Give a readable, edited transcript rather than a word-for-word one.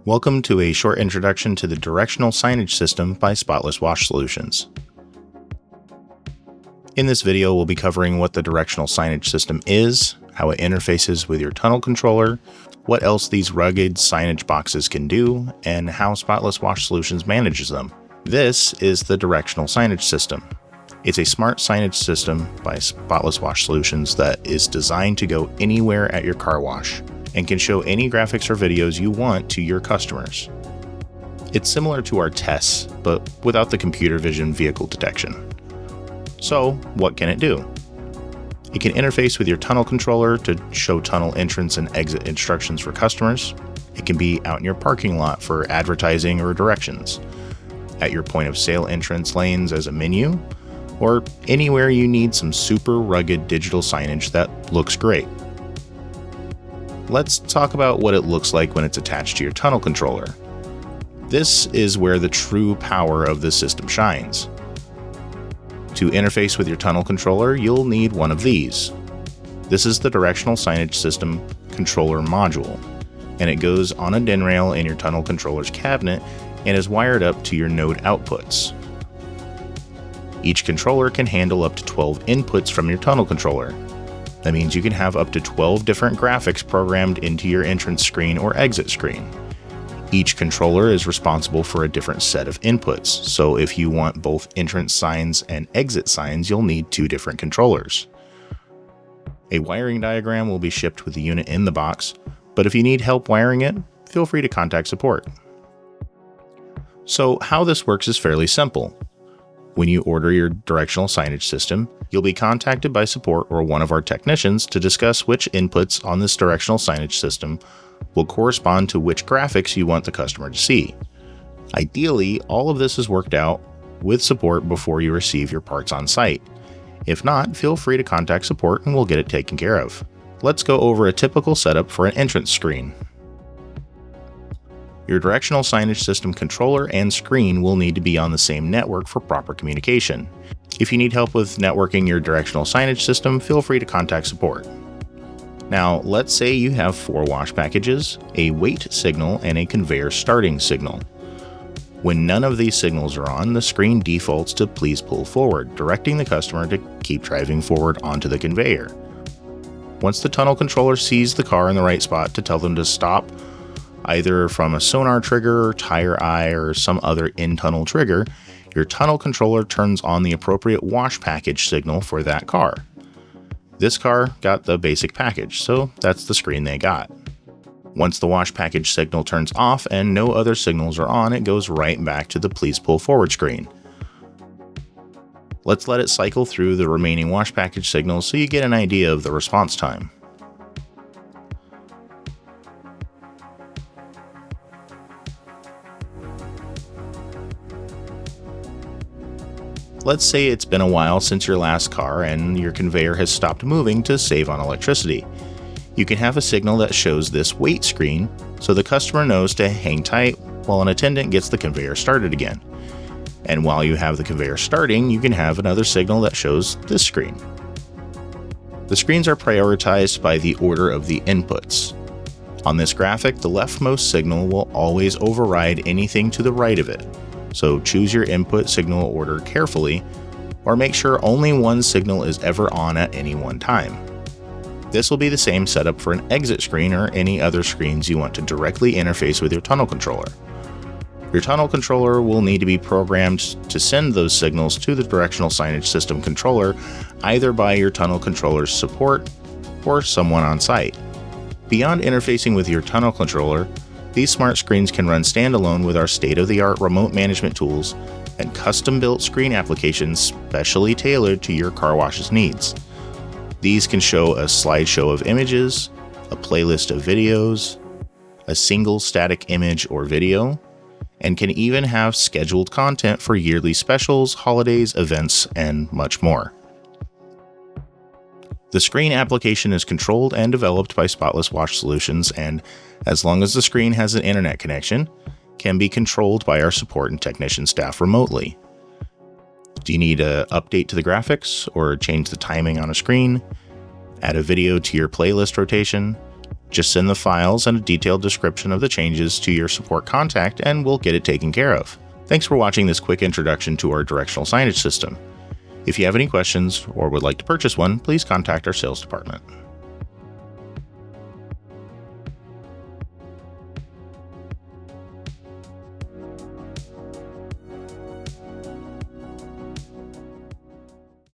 Welcome to a short introduction to the Directional Signage System by Spotless Wash Solutions. In this video, we'll be covering what the Directional Signage System is, how it interfaces with your tunnel controller, what else these rugged signage boxes can do, and how Spotless Wash Solutions manages them. This is the Directional Signage System. It's a smart signage system by Spotless Wash Solutions that is designed to go anywhere at your car wash and can show any graphics or videos you want to your customers. It's similar to our tests, but without the computer vision vehicle detection. So, what can it do? It can interface with your tunnel controller to show tunnel entrance and exit instructions for customers. It can be out in your parking lot for advertising or directions, at your point of sale entrance lanes as a menu, or anywhere you need some super rugged digital signage that looks great. Let's talk about what it looks like when it's attached to your tunnel controller. This is where the true power of the system shines. To interface with your tunnel controller, you'll need one of these. This is the Directional Signage System Controller Module, and it goes on a DIN rail in your tunnel controller's cabinet and is wired up to your node outputs. Each controller can handle up to 12 inputs from your tunnel controller. That means you can have up to 12 different graphics programmed into your entrance screen or exit screen. Each controller is responsible for a different set of inputs, so if you want both entrance signs and exit signs, you'll need two different controllers. A wiring diagram will be shipped with the unit in the box, but if you need help wiring it, feel free to contact support. So how this works is fairly simple. When you order your directional signage system, you'll be contacted by support or one of our technicians to discuss which inputs on this directional signage system will correspond to which graphics you want the customer to see. Ideally, all of this is worked out with support before you receive your parts on site. If not, feel free to contact support and we'll get it taken care of. Let's go over a typical setup for an entrance screen. Your directional signage system controller and screen will need to be on the same network for proper communication. If you need help with networking your directional signage system, feel free to contact support. Now, let's say you have 4 wash packages, a wait signal, and a conveyor starting signal. When none of these signals are on, the screen defaults to please pull forward, directing the customer to keep driving forward onto the conveyor. Once the tunnel controller sees the car in the right spot to tell them to stop, either from a sonar trigger, tire eye, or some other in-tunnel trigger, your tunnel controller turns on the appropriate wash package signal for that car. This car got the basic package, so that's the screen they got. Once the wash package signal turns off and no other signals are on, it goes right back to the please pull forward screen. Let's let it cycle through the remaining wash package signals so you get an idea of the response time. Let's say it's been a while since your last car and your conveyor has stopped moving to save on electricity. You can have a signal that shows this wait screen so the customer knows to hang tight while an attendant gets the conveyor started again. And while you have the conveyor starting, you can have another signal that shows this screen. The screens are prioritized by the order of the inputs. On this graphic, the leftmost signal will always override anything to the right of it. So choose your input signal order carefully, or make sure only one signal is ever on at any one time. This will be the same setup for an exit screen or any other screens you want to directly interface with your tunnel controller. Your tunnel controller will need to be programmed to send those signals to the directional signage system controller, either by your tunnel controller's support or someone on site. Beyond interfacing with your tunnel controller, these smart screens can run standalone with our state-of-the-art remote management tools and custom-built screen applications specially tailored to your car wash's needs. These can show a slideshow of images, a playlist of videos, a single static image or video, and can even have scheduled content for yearly specials, holidays, events, and much more. The screen application is controlled and developed by Spotless Wash Solutions, and as long as the screen has an internet connection, can be controlled by our support and technician staff remotely. Do you need an update to the graphics or change the timing on a screen? Add a video to your playlist rotation? Just send the files and a detailed description of the changes to your support contact and we'll get it taken care of. Thanks for watching this quick introduction to our directional signage system. If you have any questions or would like to purchase one, please contact our sales department.